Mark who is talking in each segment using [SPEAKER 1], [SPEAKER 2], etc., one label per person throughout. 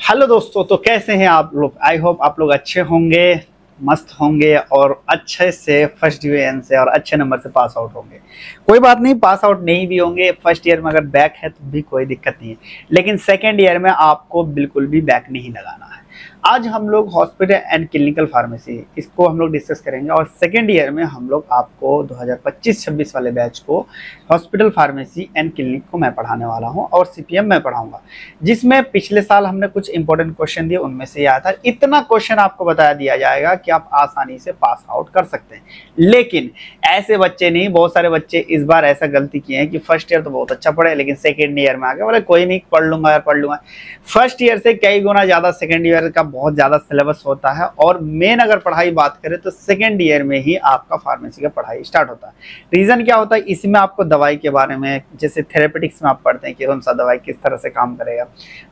[SPEAKER 1] Hello दोस्तों, तो कैसे हैं आप लोग। आई होप आप लोग अच्छे होंगे, मस्त होंगे और अच्छे से फर्स्ट डिवीजन से और अच्छे नंबर से पास आउट होंगे। कोई बात नहीं, पास आउट नहीं भी होंगे, फर्स्ट ईयर में अगर बैक है तो भी कोई दिक्कत नहीं है, लेकिन सेकेंड ईयर में आपको बिल्कुल भी बैक नहीं लगाना है। आज हम लोग हॉस्पिटल एंड क्लिनिकल फार्मेसी इसको हम लोग डिस्कस करेंगे और सेकेंड ईयर में हम लोग आपको 2025-26 वाले बैच को हॉस्पिटल फार्मेसी एंड क्लिनिक को मैं पढ़ाने वाला हूं और सीपीएम मैं पढ़ाऊंगा, जिसमें पिछले साल हमने कुछ इंपॉर्टेंट क्वेश्चन दिए, उनमें से आया था। इतना क्वेश्चन आपको बताया दिया जाएगा कि आप आसानी से पास आउट कर सकते हैं। लेकिन ऐसे बच्चे नहीं, बहुत सारे बच्चे इस बार ऐसा गलती किए हैं कि फर्स्ट ईयर तो बहुत अच्छा पढ़े लेकिन सेकेंड ईयर में आगे बोले कोई नहीं, पढ़ लूंगा यार, पढ़ लूंगा। फर्स्ट ईयर से कई गुना ज्यादा सेकेंड ईयर का बहुत ज्यादा सिलेबस होता है और मेन अगर पढ़ाई बात करें तो सेकेंड ईयर में ही आपका फार्मेसी का पढ़ाई स्टार्ट होता है। रीजन क्या होता है, इसमें आपको दवाई के बारे में, जैसे थेरेपेटिक्स में आप पढ़ते हैं कि कौन सा दवाई किस तरह से काम करेगा,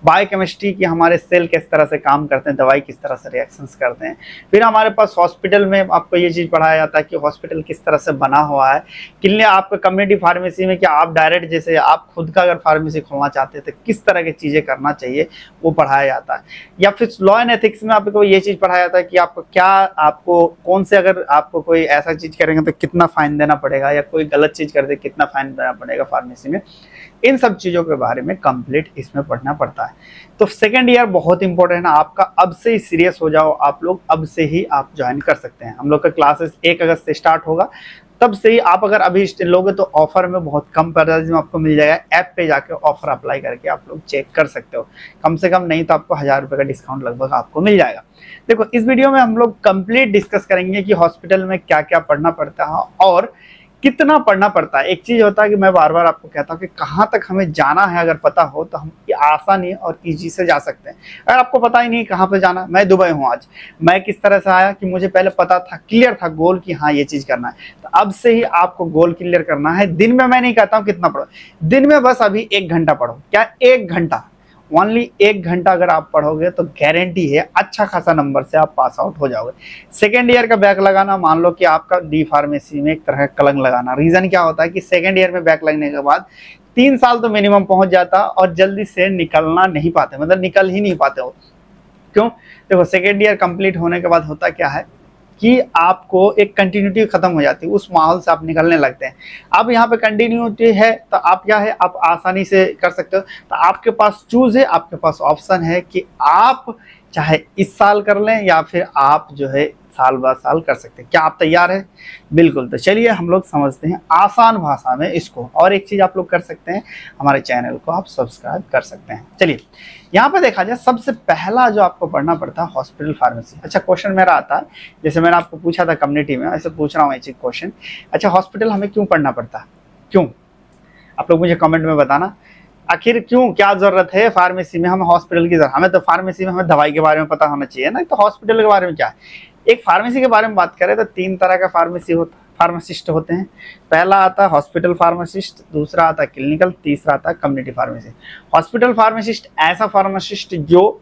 [SPEAKER 1] बायोकेमिस्ट्री की हमारे सेल किस तरह से काम करते हैं, दवाई किस तरह से रिएक्शंस करते हैं। फिर हमारे पास हॉस्पिटल में आपको ये चीज़ पढ़ाया जाता है कि हॉस्पिटल किस तरह से बना हुआ है। क्लिनिक आपको कम्युनिटी फार्मेसी में क्या आप डायरेक्ट, जैसे आप खुद का अगर फार्मेसी खोलना चाहते हैं तो किस तरह की चीज़ें करना चाहिए वो पढ़ाया जाता है। या फिर लॉ एंड एथिक्स में आपको ये चीज़ पढ़ाया जाता है कि आपको क्या, आपको कौन से, अगर आपको कोई ऐसा चीज़ करेंगे तो कितना फाइन देना पड़ेगा, या कोई गलत चीज़ कर दे कितना फाइन देना पड़ेगा फार्मेसी में। इन सब चीज़ों के बारे में कंप्लीट इसमें पढ़ना पड़ता है। तो सेकेंड ईयर बहुत इंपॉर्टेंट है आपका, अब से ही सीरियस हो जाओ आप लोग, अब से ही आप ज्वाइन कर सकते हैं। हम लोग का क्लासेस 1 अगस्त से स्टार्ट होगा, तब से ही आप अगर अभी लोगे तो ऑफर में बहुत कम प्राइस में आपको मिल जाएगा। ऐप पे जाके ऑफर अप्लाई करके आप लोग चेक कर सकते हो, कम से कम नहीं तो आपको 1000 रुपये का डिस्काउंट लगभग आपको मिल जाएगा। देखो, इस वीडियो में हम लोग कंप्लीट डिस्कस करेंगे कि हॉस्पिटल में क्या क्या पढ़ना पड़ता है और कितना पढ़ना पड़ता है। एक चीज होता है कि मैं बार बार आपको कहता हूँ कि कहाँ तक हमें जाना है, अगर पता हो तो हम आसानी और इजी से जा सकते हैं। अगर आपको पता ही नहीं कहाँ पे जाना, मैं दुबई हूँ आज, मैं किस तरह से आया कि मुझे पहले पता था, क्लियर था गोल कि हाँ ये चीज करना है, तो अब से ही आपको गोल क्लियर करना है। दिन में मैं नहीं कहता हूँ कितना पढ़ो, दिन में बस अभी 1 घंटा पढ़ो, क्या 1 घंटा, ओनली 1 घंटा अगर आप पढ़ोगे तो गारंटी है अच्छा खासा नंबर से आप पास आउट हो जाओगे। सेकेंड ईयर का बैक लगाना, मान लो कि आपका डी फार्मेसी में एक तरह का कलंक लगाना। रीजन क्या होता है कि सेकेंड ईयर में बैक लगने के बाद 3 साल तो मिनिमम पहुंच जाता और जल्दी से निकलना नहीं पाते, मतलब निकल ही नहीं पाते हो। क्यों? देखो, सेकेंड ईयर कंप्लीट होने के बाद होता क्या है कि आपको एक कंटिन्यूटी खत्म हो जाती है, उस माहौल से आप निकलने लगते हैं। अब यहाँ पे कंटिन्यूटी है तो आप क्या है, आप आसानी से कर सकते हो। तो आपके पास चूज है, आपके पास ऑप्शन है कि आप चाहे इस साल कर लें या फिर आप जो है साल बाद साल कर सकते हैं। क्या आप तैयार हैं? बिल्कुल। तो चलिए हम लोग समझते हैं आसान भाषा में इसको। और एक चीज़ आप लोग कर सकते हैं, हमारे चैनल को आप सब्सक्राइब कर सकते हैं। चलिए यहाँ पे देखा जाए, सबसे पहला जो आपको पढ़ना पड़ता है हॉस्पिटल फार्मेसी। अच्छा, क्वेश्चन मेरा आता है, जैसे मैंने आपको पूछा था कम्युनिटी में, ऐसे पूछ रहा हूँ एक क्वेश्चन। अच्छा, हॉस्पिटल हमें क्यों पढ़ना पड़ता है, क्यों? आप लोग मुझे कमेंट में बताना, आखिर क्यों, क्या जरूरत है फार्मेसी में हमें हॉस्पिटल की जरूरत। हमें तो फार्मेसी में हमें दवाई के बारे में पता होना चाहिए ना, तो हॉस्पिटल के बारे में क्या है। एक फार्मेसी के बारे में बात करें तो 3 तरह का फार्मासिस्ट होते हैं। पहला आता है हॉस्पिटल फार्मासिस्ट, दूसरा आता है क्लिनिकल, तीसरा आता है कम्युनिटी फार्मेसी। हॉस्पिटल फार्मासिस्ट ऐसा फार्मासिस्ट जो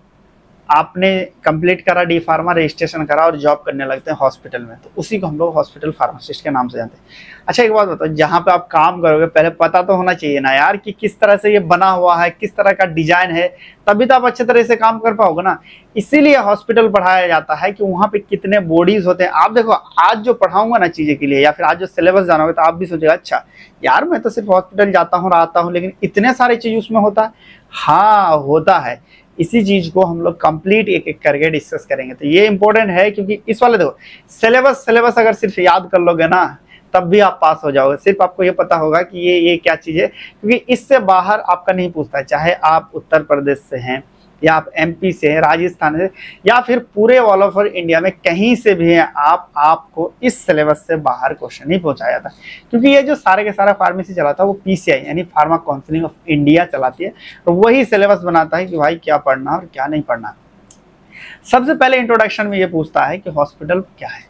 [SPEAKER 1] आपने कंप्लीट करा, डी फार्मा रजिस्ट्रेशन करा और जॉब करने लगते हैं हॉस्पिटल में, तो उसी को हम लोग हॉस्पिटल फार्मासिस्ट के नाम से जानते हैं। अच्छा, एक बात बताओ, जहाँ पे आप काम करोगे पहले पता तो होना चाहिए ना यार कि किस तरह से ये बना हुआ है, किस तरह का डिजाइन है, तभी तो आप अच्छे तरह से काम कर पाओगे ना। इसीलिए हॉस्पिटल पढ़ाया जाता है कि वहाँ पे कितने बॉडीज होते हैं। आप देखो, आज जो पढ़ाऊंगा ना चीज़ें के लिए, या फिर आज जो सिलेबस जानोगे तो आप भी सोचेगा अच्छा यार मैं तो सिर्फ हॉस्पिटल जाता हूँ, आता हूँ, लेकिन इतने सारे चीज़ उसमें होता है। हाँ होता है, इसी चीज को हम लोग कंप्लीट एक एक करके डिस्कस करेंगे। तो ये इंपॉर्टेंट है क्योंकि इस वाले देखो, सिलेबस अगर सिर्फ याद कर लोगे ना तब भी आप पास हो जाओगे। सिर्फ आपको ये पता होगा कि ये क्या चीज है, क्योंकि इससे बाहर आपका नहीं पूछता है। चाहे आप उत्तर प्रदेश से हैं या आप एमपी से हैं, राजस्थान से, या फिर पूरे ऑल ओवर इंडिया में कहीं से भी हैं, आपको इस सिलेबस से बाहर क्वेश्चन नहीं पूछा जाता। क्योंकि ये जो सारे के सारा फार्मेसी चलाता है वो पीसीआई यानी फार्मा काउंसिल ऑफ इंडिया चलाती है, और वही सिलेबस बनाता है कि भाई क्या पढ़ना और क्या नहीं पढ़ना। सबसे पहले इंट्रोडक्शन में ये पूछता है कि हॉस्पिटल क्या है।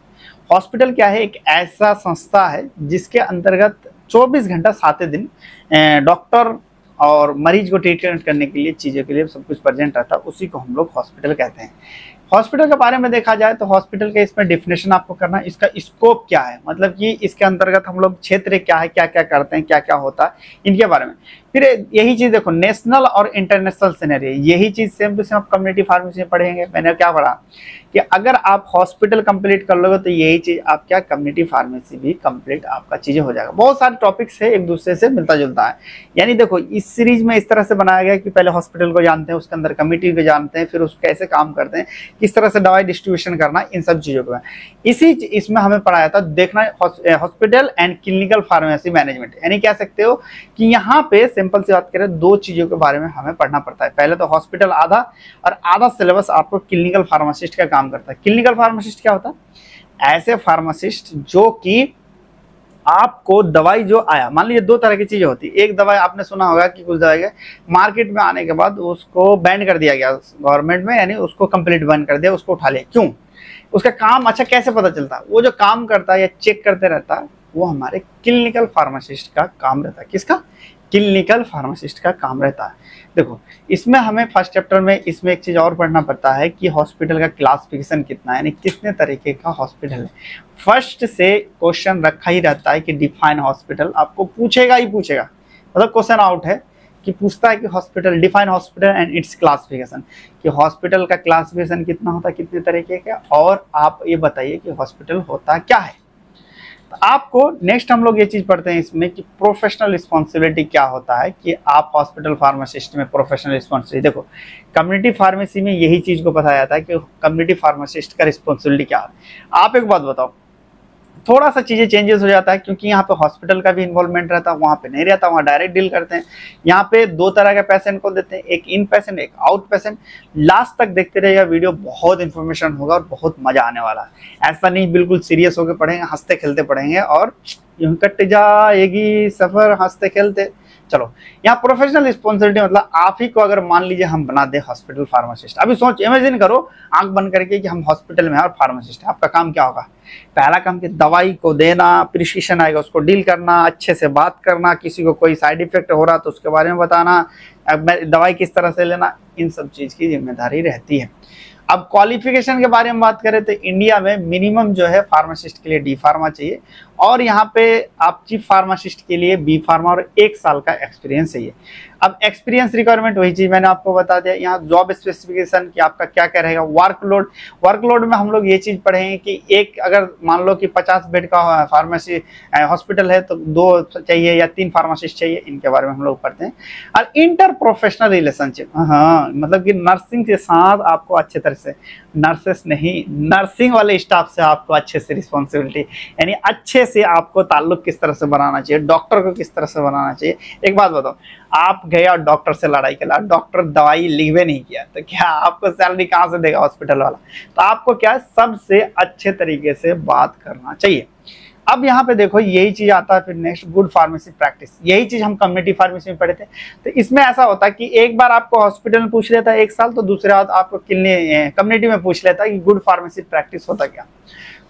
[SPEAKER 1] हॉस्पिटल क्या है? एक ऐसा संस्था है जिसके अंतर्गत 24 घंटा 7 दिन डॉक्टर और मरीज को ट्रीटमेंट करने के लिए, चीज़ों के लिए सब कुछ प्रेजेंट रहता है, उसी को हम लोग हॉस्पिटल कहते हैं। हॉस्पिटल के बारे में देखा जाए तो हॉस्पिटल के इसमें डिफिनेशन आपको करना है, इसका स्कोप क्या है, मतलब कि इसके अंतर्गत हम लोग क्षेत्र क्या है, क्या क्या करते हैं, क्या क्या होता है, इनके बारे में। फिर यही चीज देखो नेशनल और इंटरनेशनल सिनेरियो, यही चीज सेम टू सेम आप कम्युनिटी फार्मेसी में पढ़ेंगे। मैंने क्या पढ़ा कि अगर आप हॉस्पिटल कंप्लीट कर लोगे तो यही चीज आप क्या कम्युनिटी फार्मेसी भी कंप्लीट आपका चीजें हो जाएगा। बहुत सारे टॉपिक्स है एक दूसरे से मिलता जुलता है। यानी देखो इस सीरीज में इस तरह से बनाया गया कि पहले हॉस्पिटल को जानते हैं, उसके अंदर कम्युनिटी को जानते हैं, फिर उसको कैसे काम करते हैं, किस तरह से दवाई डिस्ट्रीब्यूशन करना, इन सब चीजों को इसी इसमें हमें पढ़ाया था। देखना hospital and clinical pharmacy management, यानी कह सकते हो कि यहाँ पे सिंपल सी बात करें दो चीजों के बारे में हमें पढ़ना पड़ता है। पहले तो हॉस्पिटल आधा और आधा सिलेबस आपको क्लिनिकल फार्मासिस्ट का काम करता है। क्लिनिकल फार्मासिस्ट क्या होता है? ऐसे फार्मासिस्ट जो कि आपको दवाई जो आया, मान लीजिए दो तरह की चीजें होती है। एक दवाई आपने सुना होगा कि कुछ दवाई मार्केट में आने के बाद उसको बैन कर दिया गया गवर्नमेंट में, यानी उसको कंप्लीट बैन कर दिया, उसको उठा लिया। क्यों? उसका काम अच्छा कैसे पता चलता है? वो जो काम करता है या चेक करते रहता है वो हमारे क्लिनिकल फार्मासिस्ट का काम रहता है। किसका? क्लिनिकल फार्मासिस्ट का काम रहता है। देखो इसमें हमें फर्स्ट चैप्टर में इसमें एक चीज और पढ़ना पड़ता है कि हॉस्पिटल का क्लासिफिकेशन कितना है, यानी कितने तरीके का हॉस्पिटल है। फर्स्ट से क्वेश्चन रखा ही रहता है कि डिफाइन हॉस्पिटल, आपको पूछेगा ही पूछेगा, मतलब क्वेश्चन आउट है कि पूछता है कि hospital define hospital and it's classification, कि हॉस्पिटल का क्लासिफिकेशन कितना होता है, कितने तरीके का, और आप ये बताइए कि हॉस्पिटल होता क्या है। तो आपको नेक्स्ट हम लोग ये चीज पढ़ते हैं इसमें कि प्रोफेशनल रिस्पॉन्सिबिलिटी क्या होता है, कि आप हॉस्पिटल फार्मासिस्ट में प्रोफेशनल रिस्पॉन्सिबिलिटी। देखो कम्युनिटी फार्मेसी में यही चीज को बताया जाता है कि कम्युनिटी फार्मासिस्ट का रिस्पॉन्सिबिलिटी क्या है। आप एक बात बताओ, थोड़ा सा चीजें चेंजेस हो जाता है क्योंकि यहाँ पे हॉस्पिटल का भी इन्वॉल्वमेंट रहता है, वहाँ पे नहीं रहता, वहाँ डायरेक्ट डील करते हैं। यहाँ पे दो तरह के पेशेंट को देते हैं, एक इन पेशेंट एक आउट पेशेंट। लास्ट तक देखते रहिएगा वीडियो, बहुत इंफॉर्मेशन होगा और बहुत मजा आने वाला है। ऐसा नहीं बिल्कुल सीरियस होकर पढ़ेंगे, हंसते खेलते पढ़ेंगे और यूं कट जाएगी सफर हंसते खेलते। चलो यहाँ प्रोफेशनल रिस्पॉन्सिबिलिटी मतलब आप ही को अगर मान लीजिए हम बना दे हॉस्पिटल फार्मासिस्ट, अभी सोच इमेजिन करो आंख बंद करके कि हम हॉस्पिटल में हैं और फार्मासिस्ट है। आपका काम क्या होगा? पहला काम कि दवाई को देना, प्रिस्क्रिप्शन आएगा उसको डील करना, अच्छे से बात करना, किसी को कोई साइड इफेक्ट हो रहा तो उसके बारे में बताना, दवाई किस तरह से लेना, इन सब चीज की जिम्मेदारी रहती है। अब क्वालिफिकेशन के बारे में बात करें तो इंडिया में मिनिमम जो है फार्मासिस्ट के लिए डी फार्मा चाहिए, और यहाँ पे आप चीफ फार्मासिस्ट के लिए बी फार्मा और 1 साल का एक्सपीरियंस चाहिए। अब एक्सपीरियंस रिक्वायरमेंट वही चीज मैंने आपको बता दिया। यहाँ जॉब स्पेसिफिकेशन कि आपका क्या क्या रहेगा। वर्कलोड में हम लोग ये चीज पढ़ेंगे कि एक अगर मान लो कि 50 बेड का फार्मेसी हॉस्पिटल है तो 2 चाहिए या 3 फार्मासिस्ट चाहिए, इनके बारे में हम लोग पढ़ते हैं। और इंटर प्रोफेशनल रिलेशनशिप, हाँ मतलब कि नर्सिंग के साथ आपको अच्छे तरह से, नर्सेस नहीं नर्सिंग वाले स्टाफ से आपको अच्छे से रिस्पॉन्सिबिलिटी, यानी अच्छे से आपको ताल्लुक किस तरह से बनाना चाहिए, डॉक्टर को किस तरह से बनाना चाहिए। एक बात बताओ, आप गए और डॉक्टर से लड़ाई कर, डॉक्टर दवाई लिखवे नहीं किया तो क्या आपको सैलरी कहाँ से देगा हॉस्पिटल वाला? तो आपको क्या सबसे अच्छे तरीके से बात करना चाहिए। अब यहाँ पे देखो यही चीज आता है फिर नेक्स्ट गुड फार्मेसी प्रैक्टिस। यही चीज हम कम्युनिटी फार्मेसी में पढ़े थे। तो इसमें ऐसा होता है कि एक बार आपको हॉस्पिटल में पूछ लेता है 1 साल, तो दूसरे बार आपको कम्युनिटी में पूछ लेता है कि गुड फार्मेसी प्रैक्टिस होता क्या।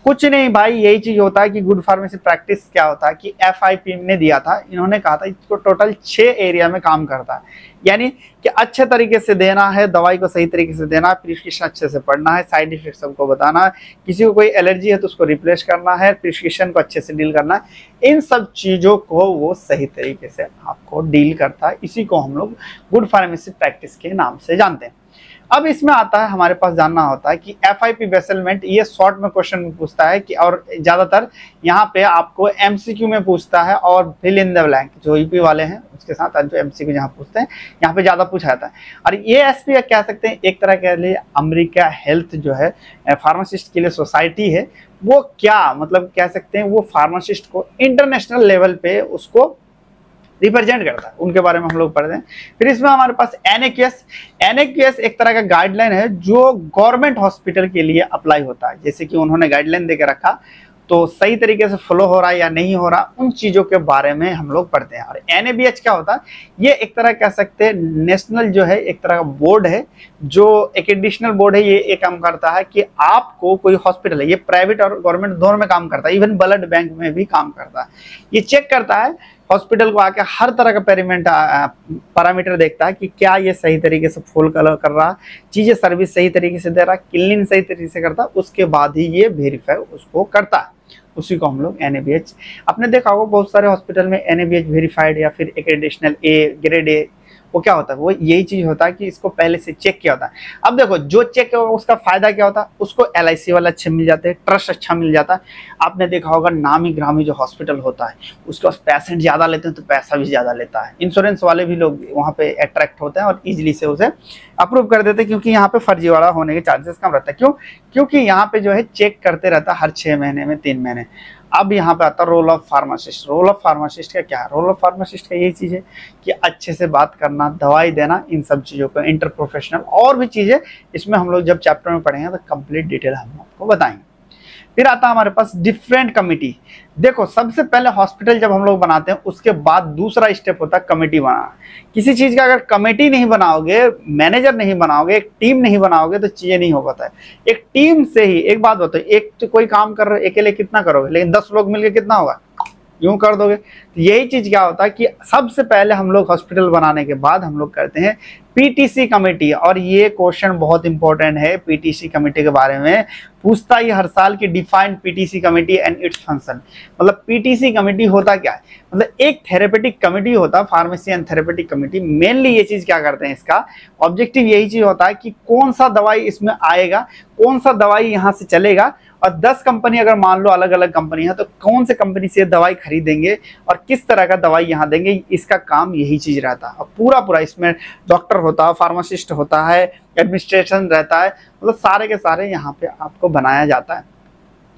[SPEAKER 1] कुछ नहीं भाई, यही चीज होता है कि गुड फार्मेसी प्रैक्टिस क्या होता है कि FIP ने दिया था, इन्होंने कहा था इसको टोटल 6 एरिया में काम करता है। यानी कि अच्छे तरीके से देना है, दवाई को सही तरीके से देना है, प्रिस्क्रिप्शन अच्छे से पढ़ना है, साइड इफेक्ट सबको बताना है, किसी को कोई एलर्जी है तो उसको रिप्लेस करना है, प्रिस्क्रिप्शन को अच्छे से डील करना है। इन सब चीजों को वो सही तरीके से आपको डील करता है। इसी को हम लोग गुड फार्मेसी प्रैक्टिस के नाम से जानते हैं। अब इसमें आता है हमारे पास जानना होता है कि FIP बेसलमेंट, ये शॉर्ट में क्वेश्चन पूछता है कि, और ज्यादातर यहाँ पे आपको MCQ में पूछता है और फिल इन द ब्लैंक जो यूपी वाले हैं उसके साथ जो MCQ जहाँ पूछते हैं यहाँ पे ज्यादा पूछा जाता है। और ये SP कह सकते हैं एक तरह के लिए अमेरिका हेल्थ जो है फार्मासिस्ट के लिए सोसाइटी है, वो क्या मतलब कह सकते हैं वो फार्मासिस्ट को इंटरनेशनल लेवल पे उसको रिप्रेजेंट करता है, उनके बारे में हम लोग पढ़ते हैं। फिर इसमें हमारे पास NAQS एक तरह का गाइडलाइन है जो गवर्नमेंट हॉस्पिटल के लिए अप्लाई होता है। जैसे कि उन्होंने गाइडलाइन देकर रखा तो सही तरीके से फॉलो हो रहा है या नहीं हो रहा, उन चीजों के बारे में हम लोग पढ़ते हैं। और NABH क्या होता है, ये एक तरह कह सकते हैं नेशनल जो है एक तरह का बोर्ड है, जो एक एडिशनल बोर्ड है। ये एक काम करता है कि आपको कोई हॉस्पिटल है, ये प्राइवेट और गवर्नमेंट दोनों में काम करता है, इवन ब्लड बैंक में भी काम करता है। ये चेक करता है हॉस्पिटल को आके हर तरह का पैरामीटर देखता है कि क्या ये सही तरीके से फुल कलर कर रहा, चीजें सर्विस सही तरीके से दे रहा, क्लीनिंग सही तरीके से करता, उसके बाद ही ये वेरीफाई उसको करता है। उसी को हम लोग NABH, आपने देखा होगा बहुत सारे हॉस्पिटल में NABH वेरीफाइड या फिर एक एडिशनल A ग्रेड A, वो क्या होता है, वो यही चीज होता है कि इसको पहले से चेक किया होता है। अब देखो जो चेक किया उसका फायदा क्या होता है, उसको LIC वाला अच्छे मिल जाते हैं, ट्रस्ट अच्छा मिल जाता है। आपने देखा होगा नामी ग्रामी जो हॉस्पिटल होता है उसके पास पेशेंट ज्यादा लेते हैं तो पैसा भी ज्यादा लेता है, इंश्योरेंस वाले भी लोग वहाँ पे अट्रैक्ट होते हैं और इजिली से उसे अप्रूव कर देते हैं, क्योंकि यहाँ पे फर्जीवाड़ा होने के चांसेस कम रहता है। क्यों? क्योंकि यहाँ पे जो है चेक करते रहता है हर 6 महीने में, 3 महीने। अब यहाँ पे आता है role of pharmacist. Role of pharmacist का क्या है? रोल ऑफ फार्मासिस्ट का यही चीज है कि अच्छे से बात करना, दवाई देना, इन सब चीजों को, इंटर प्रोफेशनल और भी चीजें इसमें हम लोग जब चैप्टर में पढ़ेंगे तो कंप्लीट डिटेल हम आपको बताएंगे। फिर आता है हमारे पास डिफरेंट कमिटी। देखो सबसे पहले हॉस्पिटल जब हम लोग बनाते हैं उसके बाद दूसरा स्टेप होता है कमेटी बनाना। किसी चीज का अगर कमेटी नहीं बनाओगे, मैनेजर नहीं बनाओगे, एक टीम नहीं बनाओगे तो चीजें नहीं हो पाता है। एक टीम से ही, एक बात बताओ, एक तो कोई काम कर रहे अकेले कितना करोगे, लेकिन 10 लोग मिलकर कितना होगा, यूं कर दोगे। तो यही चीज क्या होता है कि सबसे पहले हम लोग हॉस्पिटल बनाने के बाद हम लोग करते हैं PTC कमेटी। और ये क्वेश्चन बहुत इंपॉर्टेंट है, PTC कमेटी के बारे में पूछता ही हर साल की defined PTC committee and its function. मतलब PTC कमेटी होता क्या है, मतलब एक थेरेपेटिक कमेटी होता है, pharmacy and therapeutic committee. Mainly ये चीज क्या करते हैं, इसका ऑब्जेक्टिव यही चीज होता है कि कौन सा दवाई इसमें आएगा, कौन सा दवाई यहाँ से चलेगा, और 10 कंपनी अगर मान लो अलग अलग कंपनी है तो कौन से कंपनी से दवाई खरीदेंगे और किस तरह का दवाई यहाँ देंगे, इसका काम यही चीज रहता है। और पूरा इसमें डॉक्टर होता है, फार्मासिस्ट होता है, एडमिनिस्ट्रेशन रहता है, मतलब सारे के सारे यहाँ पे आपको बनाया जाता है।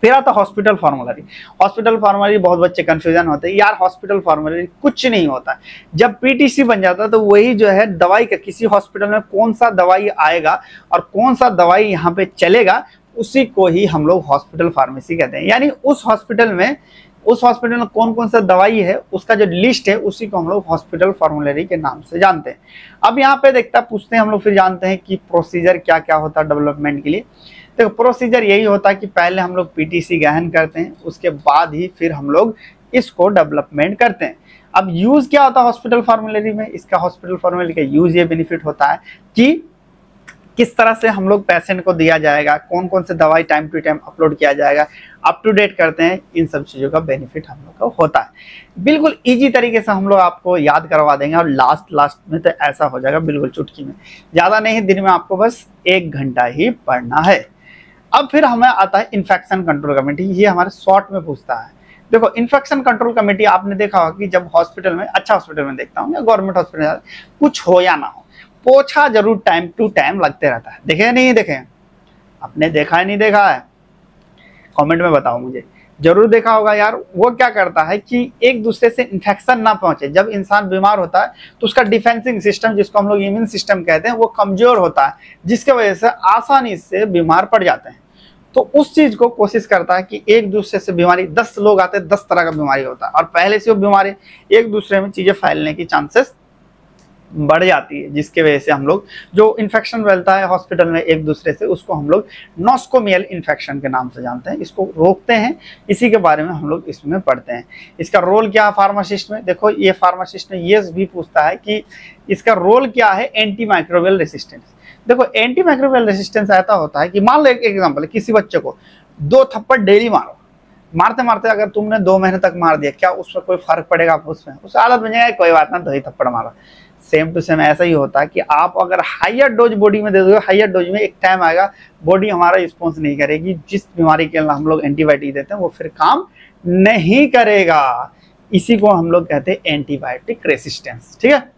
[SPEAKER 1] फिर आता हॉस्पिटल फॉर्मूलरी। हॉस्पिटल फॉर्मूलरी बहुत बच्चे कंफ्यूजन होते हैं, यार हॉस्पिटल फॉर्मूलरी कुछ नहीं होता है। जब PTC बन जाता है तो वही जो है दवाई का, किसी हॉस्पिटल में कौन सा दवाई आएगा और कौन सा दवाई यहाँ पे चलेगा, उसी को ही हम लोग हॉस्पिटल फार्मेसी कहते हैं। यानी उस हॉस्पिटल में कौन कौन सा दवाई है उसका जो लिस्ट है उसी को हम लोग हॉस्पिटल फॉर्मूलरी के नाम से जानते हैं। अब यहाँ पे पूछते हैं हम लोग, फिर जानते हैं कि प्रोसीजर क्या क्या होता है डेवलपमेंट के लिए। तो प्रोसीजर यही होता है कि पहले हम लोग PTC गहन करते हैं, उसके बाद ही फिर हम लोग इसको डेवलपमेंट करते हैं। अब यूज क्या होता है हॉस्पिटल फॉर्मूलरी में, इसका हॉस्पिटल फॉर्मूलरी का यूज ये बेनिफिट होता है कि किस तरह से हम लोग पेशेंट को दिया जाएगा, कौन कौन से दवाई टाइम टू टाइम अपलोड किया जाएगा, अप टू डेट करते हैं, इन सब चीज़ों का बेनिफिट हम लोग को होता है। बिल्कुल इजी तरीके से हम लोग आपको याद करवा देंगे और लास्ट में तो ऐसा हो जाएगा बिल्कुल चुटकी में। ज़्यादा नहीं, दिन में आपको बस 1 घंटा ही पढ़ना है। अब फिर हमें आता है इन्फेक्शन कंट्रोल कमेटी। ये हमारे शॉर्ट में पूछता है। देखो इन्फेक्शन कंट्रोल कमेटी आपने देखा होगा कि जब हॉस्पिटल में, अच्छा हॉस्पिटल में देखता हूँ या गवर्नमेंट हॉस्पिटल, कुछ हो या ना हो, पोछा जरूर टाइम टू टाइम लगते रहता है। देखे नहीं देखे, आपने देखा है नहीं देखा है, कमेंट में बताओ मुझे। जरूर देखा होगा यार। वो क्या करता है कि एक दूसरे से इन्फेक्शन ना पहुंचे। जब इंसान बीमार होता है तो उसका डिफेंसिंग सिस्टम, जिसको हम लोग इम्यून सिस्टम कहते हैं, वो कमजोर होता है, जिसके वजह से आसानी से बीमार पड़ जाते हैं। तो उस चीज को कोशिश करता है कि एक दूसरे से बीमारी, 10 लोग आते हैं, 10 तरह का बीमारी होता है और पहले से वो बीमारी एक दूसरे में चीजें फैलने की चांसेस बढ़ जाती है, जिसके वजह से हम लोग जो इन्फेक्शन फैलता है हॉस्पिटल में एक दूसरे से, उसको हम लोग नॉस्कोमियल इन्फेक्शन के नाम से जानते हैं। इसको रोकते हैं, इसी के बारे में हम लोग इसमें पढ़ते हैं। इसका रोल क्या है फार्मासिस्ट में, देखो ये फार्मासिस्ट में ये भी पूछता है कि इसका रोल क्या है एंटी माइक्रोबियल रेसिस्टेंस। देखो एंटी माइक्रोबियल रेसिस्टेंस ऐसा होता है कि मान लो एक एग्जाम्पल, किसी बच्चे को 2 थप्पड़ डेली मारो, मारते मारते अगर तुमने 2 महीने तक मार दिया, क्या उसमें कोई फर्क पड़ेगा? उसमें उस आदत बन जाएगा, कोई बात ना, 2 ही थप्पड़ मारो। सेम टू सेम ऐसा ही होता है कि आप अगर हायर डोज बॉडी में दे दोगे, हायर डोज में एक टाइम आएगा बॉडी हमारा रिस्पॉन्स नहीं करेगी, जिस बीमारी के लिए हम लोग एंटीबायोटिक देते हैं वो फिर काम नहीं करेगा। इसी को हम लोग कहते हैं एंटीबायोटिक रेसिस्टेंस। ठीक है,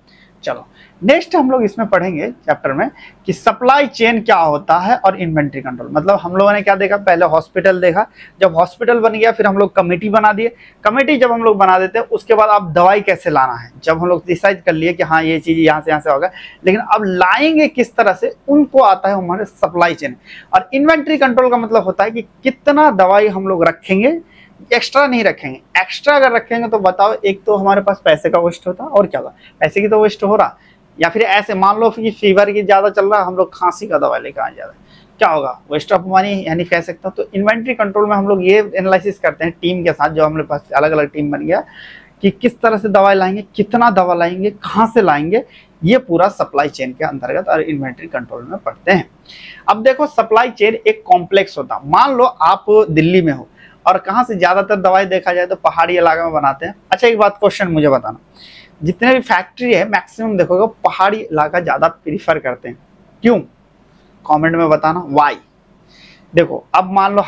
[SPEAKER 1] चलो नेक्स्ट हम लोग इसमें पढ़ेंगे चैप्टर में कि सप्लाई चेन क्या होता है और इन्वेंट्री कंट्रोल। मतलब हम लोगों ने क्या देखा, पहले हॉस्पिटल देखा, जब हॉस्पिटल बन गया फिर हम लोग कमेटी बना दिए। कमेटी जब हम लोग बना देते हैं उसके बाद आप दवाई कैसे लाना है, जब हम लोग डिसाइड कर लिए कि हाँ ये चीज़ यहाँ से होगा, लेकिन अब लाएंगे किस तरह से, उनको आता है हमारे सप्लाई चेन। और इन्वेंट्री कंट्रोल का मतलब होता है कि कितना दवाई हम लोग रखेंगे, एक्स्ट्रा नहीं रखेंगे। एक्स्ट्रा अगर रखेंगे तो बताओ, एक तो हमारे पास पैसे का वेस्ट होता है और क्या होगा, पैसे की तो वेस्ट हो रहा, या फिर ऐसे मान लो कि फीवर की ज़्यादा चल रहा है, हम लोग खांसी का दवा लेकर आ जा रहे हैं, क्या होगा, वेस्ट ऑफ मनी यानी कह सकते हो। तो इन्वेंट्री कंट्रोल में हम लोग ये एनालिसिस करते हैं टीम के साथ, जो हमारे पास अलग अलग टीम बन गया, कि किस तरह से दवाई लाएंगे, कितना दवा लाएंगे, कहाँ से लाएंगे, ये पूरा सप्लाई चेन के अंतर्गत और इन्वेंट्री कंट्रोल में पढ़ते हैं। अब देखो सप्लाई चेन एक कॉम्प्लेक्स होता है। मान लो आप दिल्ली में हो और कहाँ से ज्यादातर दवाई देखा जाए तो पहाड़ी इलाके में बनाते हैं। अच्छा एक बात क्वेश्चन मुझे बताना, जितने भी फैक्ट्री है मैक्सिमम देखोगे पहाड़ी इलाका ज्यादा प्रीफर करते हैं, क्यों? कमेंट में बताना वाई। देखो अब मान लो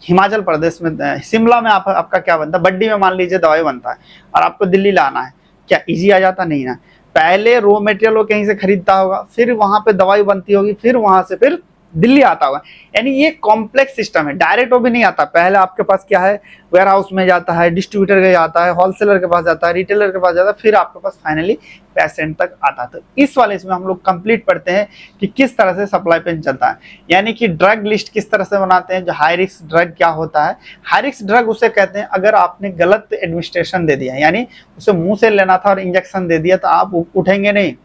[SPEAKER 1] हिमाचल प्रदेश में शिमला में आपका क्या बनता है, बड्डी में मान लीजिए दवाई बनता है और आपको दिल्ली लाना है, क्या इजी आ जाता? नहीं ना। पहले रॉ मटेरियल वो कहीं से खरीदता होगा, फिर वहां पे दवाई बनती होगी, फिर वहां से फिर दिल्ली आता होगा। यानी ये कॉम्प्लेक्स सिस्टम है, डायरेक्ट वो भी नहीं आता। पहले आपके पास क्या है, वेयर हाउस में जाता है, डिस्ट्रीब्यूटर के जाता है, होलसेलर के पास जाता है, रिटेलर के पास जाता है, फिर आपके पास फाइनली पेशेंट तक आता है। तो इस वाले इसमें हम लोग कंप्लीट पढ़ते हैं कि किस तरह से सप्लाई पेन चलता है, यानी कि ड्रग लिस्ट किस तरह से बनाते हैं। जो हाई रिस्क ड्रग क्या होता है, हाई रिस्क ड्रग उसे कहते हैं अगर आपने गलत एडमिनिस्ट्रेशन दे दिया, यानी उसे मुंह से लेना था और इंजेक्शन दे दिया तो आप उठेंगे नहीं।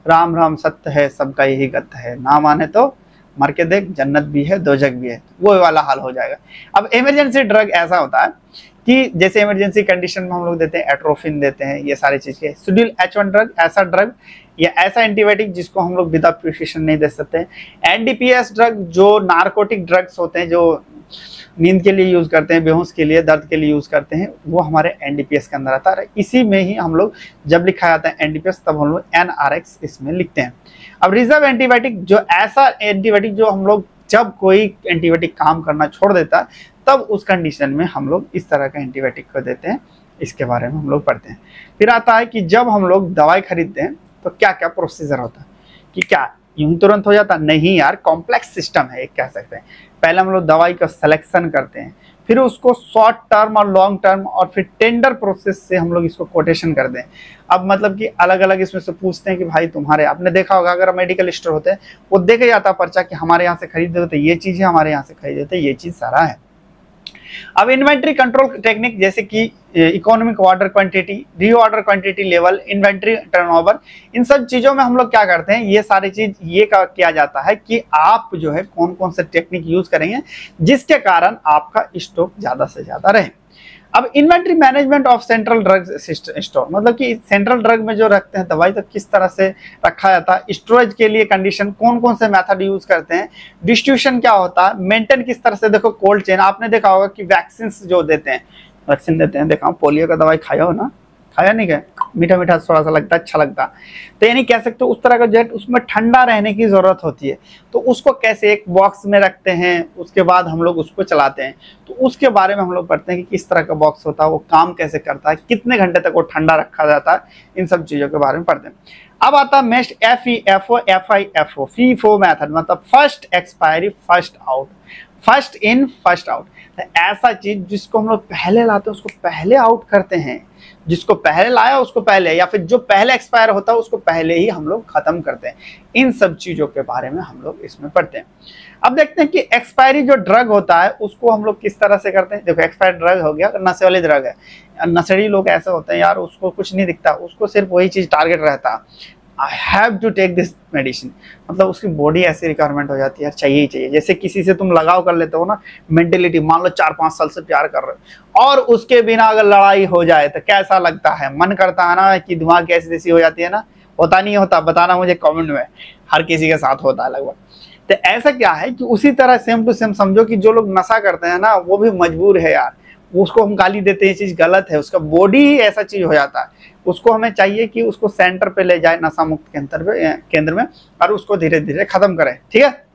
[SPEAKER 1] राम राम सत्य है सबका यही गत है, ना माने तो मर के देख, जन्नत भी है दोजख भी है, वो वाला हाल हो जाएगा। अब इमरजेंसी ड्रग ऐसा होता है कि जैसे इमरजेंसी कंडीशन में हम लोग देते हैं एट्रोफिन देते हैं, ये सारी चीज के। शेड्यूल H1 ड्रग ऐसा ड्रग या ऐसा एंटीबायोटिक जिसको हम लोग विदाउट प्रिस्क्रिप्शन नहीं दे सकते हैं। NDPS ड्रग जो नार्कोटिक ड्रग्स होते हैं, जो नींद के लिए यूज करते हैं, बेहोश के लिए, दर्द के लिए यूज करते हैं, वो हमारे NDPS के अंदर आता है। इसी में ही हम लोग जब लिखा जाता है NDPS तब हम लोग NRX इसमें लिखते हैं। अब रिजर्व एंटीबायोटिक जो ऐसा एंटीबायोटिक जो हम लोग जब कोई एंटीबायोटिक काम करना छोड़ देता है तब उस कंडीशन में हम लोग इस तरह का एंटीबायोटिक को देते हैं, इसके बारे में हम लोग पढ़ते हैं। फिर आता है कि जब हम लोग दवाई खरीदते हैं तो क्या क्या प्रोसीजर होता है, कि क्या यूं तुरंत हो जाता? नहीं यार, कॉम्प्लेक्स सिस्टम है एक कह सकते हैं। पहले हम लोग दवाई का सिलेक्शन करते हैं, फिर उसको शॉर्ट टर्म और लॉन्ग टर्म और फिर टेंडर प्रोसेस से हम लोग इसको कोटेशन कर दें। अब मतलब कि अलग अलग इसमें से पूछते हैं कि भाई तुम्हारे, आपने देखा होगा अगर मेडिकल स्टोर होते हैं वो देखे जाता पर्चा कि हमारे यहाँ से खरीदे तो ये चीज़ है, हमारे यहाँ से खरीदे तो ये चीज़ सारा है। अब इन्वेंट्री कंट्रोल टेक्निक जैसे कि economic order quantity, reorder quantity level, inventory turnover, इन सब चीजों में हम लोग क्या करते हैं, ये सारी चीज ये किया जाता है कि आप जो है कौन कौन से टेक्निक यूज करेंगे जिसके कारण आपका स्टॉक ज्यादा से ज्यादा रहे। अब inventory management of central drug store, मतलब कि सेंट्रल ड्रग में जो रखते हैं दवाई तो किस तरह से रखा जाता है, स्टोरेज के लिए कंडीशन कौन कौन से मेथड यूज करते हैं, डिस्ट्रीब्यूशन क्या होता है, मेंटेन किस तरह से। देखो कोल्ड चेन आपने देखा होगा कि वैक्सीन जो देते हैं, वैक्सीन देते हैं, देखा पोलियो का दवाई खाया हो ना, खाया नहीं क्या, मीठा मीठा थोड़ा सा लगता है, अच्छा लगता है, तो यानी कह सकते हो उस तरह का जेट उसमें ठंडा रहने की जरूरत होती है। तो उसको कैसे एक बॉक्स में रखते हैं, उसके बाद हम लोग उसको चलाते हैं, तो उसके बारे में हम लोग पढ़ते हैं कि किस तरह का बॉक्स होता है, वो काम कैसे करता है, कितने घंटे तक वो ठंडा रखा जाता है, इन सब चीजों के बारे में पढ़ते हैं। अब आता है next FEFO FIFO FIFO method, मतलब first expiry first out, first in first out. ऐसा चीज जिसको हम लोग पहले लाते हैं उसको पहले आउट करते हैं, जिसको पहले लाया उसको पहले, या फिर जो पहले एक्सपायर होता है उसको पहले ही हम लोग खत्म करते हैं। इन सब चीजों के बारे में हम लोग इसमें पढ़ते हैं। अब देखते हैं कि एक्सपायरी जो ड्रग होता है उसको हम लोग किस तरह से करते हैं। देखो एक्सपायरी ड्रग हो गया, नशे वाली ड्रग है, नशेड़ी लोग ऐसे होते हैं यार, उसको कुछ नहीं दिखता, उसको सिर्फ वही चीज टारगेट रहता है, I have to take this medicine, मतलब उसकी बॉडी ऐसी रिक्वायरमेंट हो जाती है यार, चाहिए ही चाहिए। जैसे किसी से तुम लगाव कर लेते हो ना, मेंटेलिटी, मान लो 4-5 साल से प्यार कर रहे हो और उसके बिना अगर लड़ाई हो जाए तो कैसा लगता है, मन करता है ना कि दिमाग कैसी जैसी हो जाती है ना, होता नहीं होता, बताना मुझे कमेंट में, हर किसी के साथ होता है लगभग। तो ऐसा क्या है कि उसी तरह सेम टू सेम समझो कि जो लोग नशा करते हैं ना वो भी मजबूर है यार, उसको हम गाली देते हैं, ये चीज गलत है, उसका बॉडी ही ऐसा चीज हो जाता है, उसको हमें चाहिए कि उसको सेंटर पे ले जाए, नशा मुक्त केंद्र में, और उसको धीरे धीरे खत्म करें, ठीक है।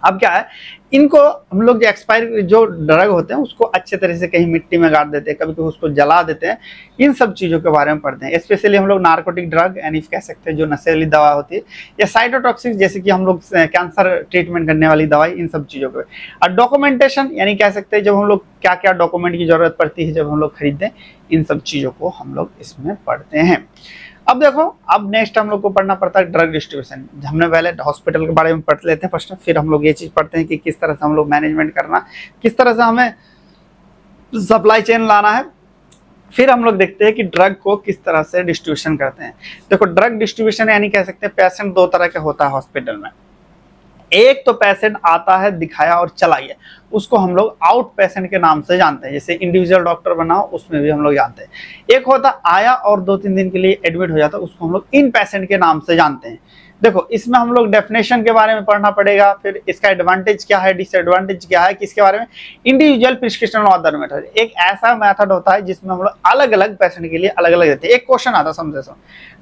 [SPEAKER 1] अब क्या है, इनको हम लोग जो एक्सपायर जो ड्रग होते हैं उसको अच्छे तरह से कहीं मिट्टी में गाड़ देते हैं, कभी कभी उसको जला देते हैं, इन सब चीज़ों के बारे में पढ़ते हैं। स्पेशली हम लोग नार्कोटिक ड्रग यानी कह सकते हैं जो नशेली दवा होती है, या साइटोटॉक्सिक जैसे कि हम लोग कैंसर ट्रीटमेंट करने वाली दवाई, इन सब चीज़ों को। और डॉक्यूमेंटेशन यानी कह सकते हैं जब हम लोग क्या क्या डॉक्यूमेंट की जरूरत पड़ती है जब हम लोग खरीदते, इन सब चीज़ों को हम लोग इसमें पढ़ते हैं। अब देखो, अब नेक्स्ट हम लोग को पढ़ना पड़ता है ड्रग डिस्ट्रीब्यूशन। हमने पहले हॉस्पिटल के बारे में पढ़ लेते हैं फर्स्ट, फिर हम लोग ये चीज़ पढ़ते हैं कि किस तरह से हम लोग मैनेजमेंट करना, किस तरह से हमें सप्लाई चेन लाना है, फिर हम लोग देखते हैं कि ड्रग को किस तरह से डिस्ट्रीब्यूशन करते हैं। देखो ड्रग डिस्ट्रीब्यूशन यानी कह सकते हैं पेशेंट दो तरह का होता है हॉस्पिटल में, एक तो पेशेंट आता है, दिखाया और चला गया, उसको हम लोग आउट पेशेंट के नाम से जानते हैं। जैसे इंडिविजुअल डॉक्टर बनाओ, उसमें भी हम लोग जानते हैं। एक होता आया और 2-3 दिन के लिए एडमिट हो जाता, उसको हम लोग इन पेशेंट के नाम से जानते हैं। देखो, इसमें हम लोग डेफिनेशन के बारे में पढ़ना पड़ेगा, फिर इसका एडवांटेज क्या है, डिसएडवांटेज क्या है, किसके बारे में। इंडिविजुअल प्रिस्क्रिप्शन ऑर्डर मेथड एक ऐसा मेथड होता है जिसमें हम लोग अलग अलग पेशेंट के लिए अलग अलग देते हैं। एक क्वेश्चन आता समझे,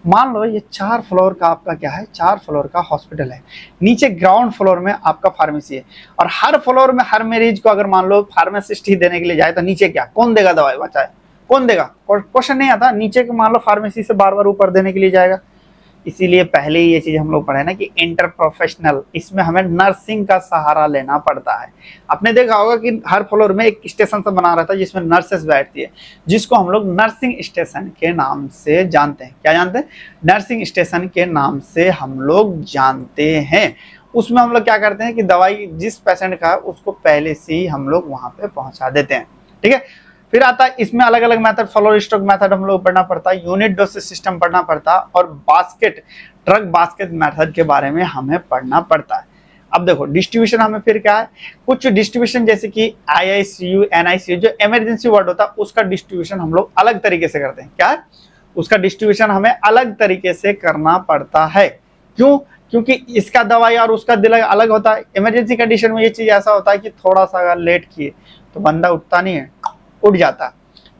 [SPEAKER 1] मान लो ये 4 फ्लोर का आपका क्या है, 4 फ्लोर का हॉस्पिटल है, नीचे ग्राउंड फ्लोर में आपका फार्मेसी है, और हर फ्लोर में हर मरीज को अगर मान लो फार्मासिस्ट ही देने के लिए जाए तो नीचे क्या, कौन देगा दवाई, बचाए कौन देगा, क्वेश्चन नहीं आता। नीचे को मान लो फार्मेसी से बार बार ऊपर देने के लिए जाएगा। इसीलिए पहले ही ये चीज हम लोग पढ़े ना कि इंटर प्रोफेशनल, इसमें हमें नर्सिंग का सहारा लेना पड़ता है। आपने देखा होगा कि हर फ्लोर में एक स्टेशन से बना रहता है जिसमें नर्सेस बैठती है, जिसको हम लोग नर्सिंग स्टेशन के नाम से जानते हैं। क्या जानते हैं? नर्सिंग स्टेशन के नाम से हम लोग जानते हैं। उसमें हम लोग क्या करते हैं कि दवाई जिस पेशेंट का है उसको पहले से ही हम लोग वहां पे पहुंचा देते हैं। ठीक है, फिर आता है इसमें अलग अलग मेथड, फ्लोर स्टॉक मेथड हम लोग पढ़ना पड़ता है, यूनिट डोसेज सिस्टम पढ़ना पड़ता है, और बास्केट ड्रग बास्केट मेथड के बारे में हमें पढ़ना पड़ता है। अब देखो डिस्ट्रीब्यूशन हमें फिर क्या है, कुछ डिस्ट्रीब्यूशन जैसे कि IICU NICU जो इमरजेंसी वार्ड होता है उसका डिस्ट्रीब्यूशन हम लोग अलग तरीके से करते हैं। क्या है? उसका डिस्ट्रीब्यूशन हमें अलग तरीके से करना पड़ता है। क्यों? क्योंकि इसका दवाई और उसका दिल अलग होता है। इमरजेंसी कंडीशन में ये चीज ऐसा होता है कि थोड़ा सा अगर लेट किए तो बंदा उठता नहीं है, उठ जाता,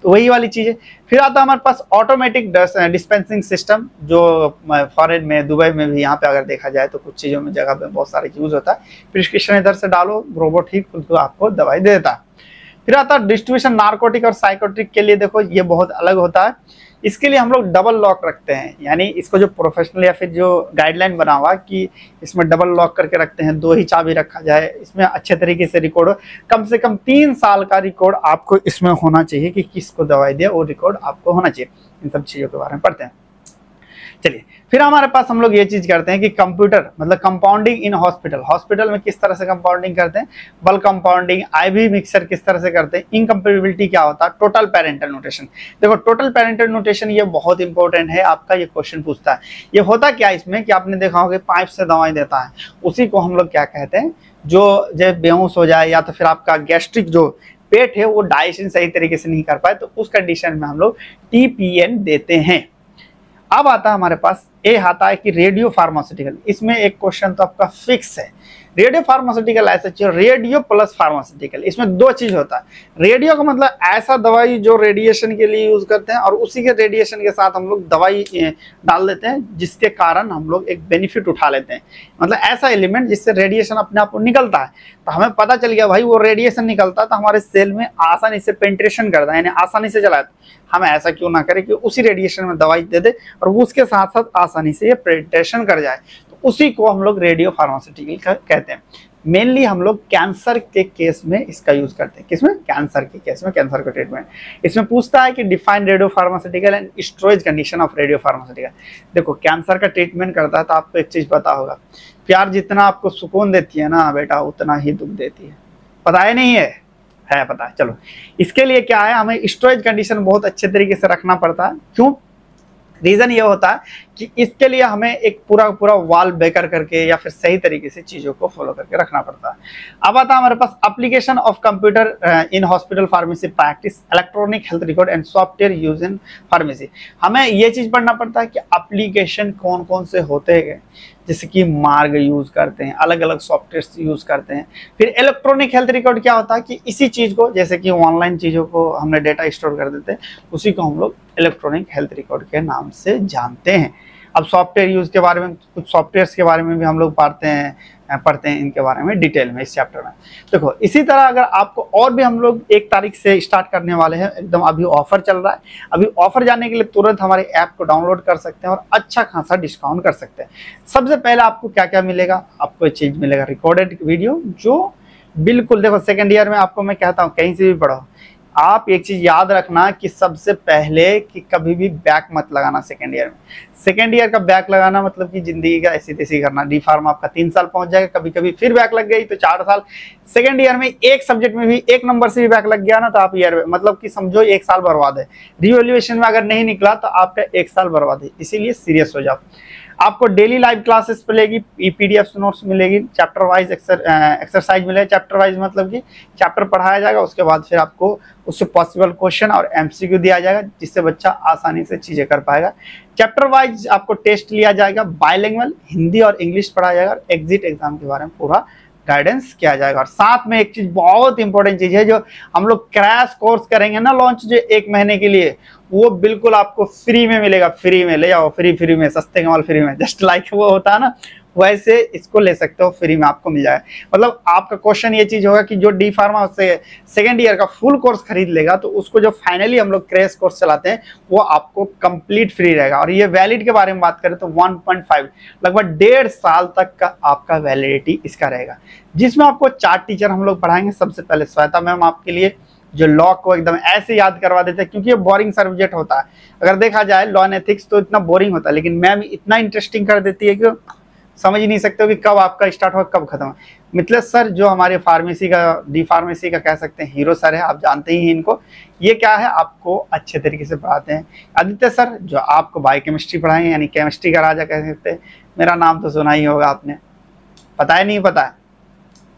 [SPEAKER 1] तो वही वाली चीज है। फिर आता है हमारे पास ऑटोमेटिक डिस्पेंसिंग सिस्टम, जो फॉरेन में, दुबई में भी, यहाँ पे अगर देखा जाए तो कुछ चीजों में जगह पे बहुत सारे यूज होता है। प्रिस्क्रिप्शन इधर से डालो, रोबोट ही खुद को आपको दवाई दे देता है। फिर आता है डिस्ट्रीब्यूशन नार्कोटिक और साइकोट्रिक के लिए। देखो ये बहुत अलग होता है, इसके लिए हम लोग डबल लॉक रखते हैं, यानी इसको जो प्रोफेशनल या फिर जो गाइडलाइन बना हुआ कि इसमें डबल लॉक करके रखते हैं, 2 ही चाबी रखा जाए, इसमें अच्छे तरीके से रिकॉर्ड हो, कम से कम 3 साल का रिकॉर्ड आपको इसमें होना चाहिए कि किसको दवाई दिया, वो रिकॉर्ड आपको होना चाहिए। इन सब चीजों के बारे में पढ़ते हैं। चलिए, फिर हमारे पास हम लोग ये चीज करते हैं कि कंप्यूटर मतलब कंपाउंडिंग इन हॉस्पिटल, हॉस्पिटल में किस तरह से कंपाउंडिंग करते हैं, बल्क कंपाउंडिंग, IV मिक्सर किस तरह से करते हैं, इनकम्पेटिबिलिटी क्या होता है, टोटल पेरेंटल नोटेशन। देखो टोटल पेरेंटल नोटेशन ये बहुत इंपॉर्टेंट है, आपका ये क्वेश्चन पूछता है। ये होता क्या इसमें कि आपने देखा होगा पाइप से दवाई देता है, उसी को हम लोग क्या कहते हैं, जो जब बेहोश हो जाए या तो फिर आपका गैस्ट्रिक जो पेट है वो डाइजेशन सही तरीके से नहीं कर पाए, तो उस कंडीशन में हम लोग TPN देते हैं। अब आता है हमारे पास, ये आता है कि रेडियो फार्मास्यूटिकल। इसमें एक क्वेश्चन तो आपका फिक्स है, रेडियो फार्मास्यूटिकल ऐसा चाहिए, रेडियो प्लस फार्मास्यूटिकल। इसमें 2 चीज होता है। रेडियो का मतलब ऐसा दवाई जो रेडिएशन के लिए यूज करते हैं, और उसी के रेडिएशन के साथ हम लोग दवाई डाल देते हैं, जिसके कारण हम लोग एक बेनिफिट उठा लेते हैं। मतलब ऐसा एलिमेंट जिससे रेडिएशन अपने आप को निकलता है, तो हमें पता चल गया भाई वो रेडिएशन निकलता है तो हमारे सेल में आसानी से पेंट्रेशन करता है, यानी आसानी से चलाता है। हम ऐसा क्यों ना करें कि उसी रेडिएशन में दवाई दे दे और उसके साथ साथ आसानी से ये पेंट्रेशन कर जाए, तो उसी को हम लोग रेडियो फार्मास्यूटिकल कहते हैं। मेनली हम लोग कैंसर के केस में इसका यूज करते हैं। किसमें? कैंसर के केस में, कैंसर का ट्रीटमेंट। इसमें पूछता है कि define radio pharmaceutical and storage condition of radio pharmaceutical. देखो कैंसर का ट्रीटमेंट करता है तो आपको एक चीज पता होगा, प्यार जितना आपको सुकून देती है ना बेटा, उतना ही दुख देती है। पता है नहीं है पता है। चलो इसके लिए क्या है, हमें स्टोरेज कंडीशन बहुत अच्छे तरीके से रखना पड़ता है। क्यों? रीजन ये होता है कि इसके लिए हमें एक पूरा वाल बेकर करके या फिर सही तरीके से चीजों को फॉलो करके रखना पड़ता है। अब आता है हमारे पास application of computer in hospital pharmacy practice, electronic health record and software use in pharmacy. हमें ये चीज पढ़ना पड़ता है कि एप्लीकेशन कौन कौन से होते हैं, जैसे कि मार्ग यूज करते हैं, अलग अलग सॉफ्टवेयर यूज करते हैं। फिर इलेक्ट्रॉनिक हेल्थ रिकॉर्ड क्या होता है कि इसी चीज को, जैसे कि ऑनलाइन चीजों को हमने डेटा स्टोर कर देते हैं, उसी को हम लोग इलेक्ट्रॉनिक हेल्थ रिकॉर्ड के नाम से जानते हैं। अब सॉफ्टवेयर यूज के बारे में, कुछ सॉफ्टवेयर के बारे में भी हम लोग पढ़ते हैं इनके बारे में डिटेल में इस चैप्टर में। देखो इसी तरह अगर आपको और भी, हम लोग 1 तारीख से स्टार्ट करने वाले हैं, एकदम अभी ऑफर चल रहा है। अभी ऑफर जाने के लिए तुरंत हमारे ऐप को डाउनलोड कर सकते हैं और अच्छा खासा डिस्काउंट कर सकते हैं। सबसे पहले आपको क्या क्या मिलेगा, आपको एक चीज मिलेगा रिकॉर्डेड वीडियो, जो बिल्कुल देखो सेकेंड ईयर में आपको मैं कहता हूँ कहीं से भी पढ़ो, आप एक चीज याद रखना कि सबसे पहले कि कभी भी बैक मत लगाना सेकेंड ईयर में। सेकेंड ईयर का बैक लगाना मतलब कि जिंदगी का ऐसी तैसी करना। डी फार्म आपका 3 साल पहुंच जाएगा, कभी कभी फिर बैक लग गई तो 4 साल। सेकेंड ईयर में एक सब्जेक्ट में भी 1 नंबर से भी बैक लग गया ना तो आप ईयर मतलब कि समझो 1 साल बर्बाद है। रिवैल्यूएशन में अगर नहीं निकला तो आपका 1 साल बर्बाद है, इसीलिए सीरियस हो जाओ। आपको डेली लाइव क्लासेस मिलेगी, पीडीएफ नोट्स मिलेगी, चैप्टर वाइज एक्सरसाइज मिलेगा। चैप्टर वाइज मतलब कि चैप्टर पढ़ाया जाएगा, उसके बाद फिर आपको उससे पॉसिबल क्वेश्चन और एमसीक्यू दिया जाएगा, जिससे बच्चा आसानी से चीजें कर पाएगा। चैप्टर वाइज आपको टेस्ट लिया जाएगा, बायलिंगुअल हिंदी और इंग्लिश पढ़ाया जाएगा, और एग्जिट एग्जाम के बारे में पूरा गाइडेंस किया जाएगा। और साथ में एक चीज बहुत इंपॉर्टेंट चीज है, जो हम लोग क्रैश कोर्स करेंगे ना लॉन्च, जो 1 महीने के लिए, वो बिल्कुल आपको फ्री में मिलेगा। फ्री में ले जाओ, फ्री में, सस्ते कमाल फ्री में, जस्ट लाइक वो होता है ना, वैसे इसको ले सकते हो, फ्री में आपको मिल जाएगा। मतलब आपका क्वेश्चन ये चीज होगा कि जो डी फार्मा से सेकेंड ईयर का फुल कोर्स खरीद लेगा, तो उसको जो फाइनली हम लोग क्रैश कोर्स चलाते हैं वो आपको कंप्लीट फ्री रहेगा। और ये वैलिड के बारे में बात करें तो 1.5 लगभग 1.5 साल तक का आपका वैलिडिटी इसका रहेगा, जिसमें आपको 4 टीचर हम लोग पढ़ाएंगे। सबसे पहले श्वेता मैम आपके लिए जो लॉ को एकदम ऐसे याद करवा देते हैं, क्योंकि ये बोरिंग सब्जेक्ट होता है। अगर देखा जाए लॉ एंड एथिक्स तो इतना बोरिंग होता है, लेकिन मैम इतना इंटरेस्टिंग कर देती है कि समझ ही नहीं सकते हो कि कब आपका स्टार्ट हो कब खत्म। मिथिलेश सर जो हमारे फार्मेसी का, डी फार्मेसी का कह सकते हैं हीरो सर है, आप जानते ही हैं इनको। ये क्या है, आपको अच्छे तरीके से पढ़ाते हैं। आदित्य सर जो आपको बायोकेमिस्ट्री पढ़ाएंगे, यानी केमिस्ट्री का राजा कह सकते हैं। मेरा नाम तो सुना ही होगा आपने, पता है नहीं पता है,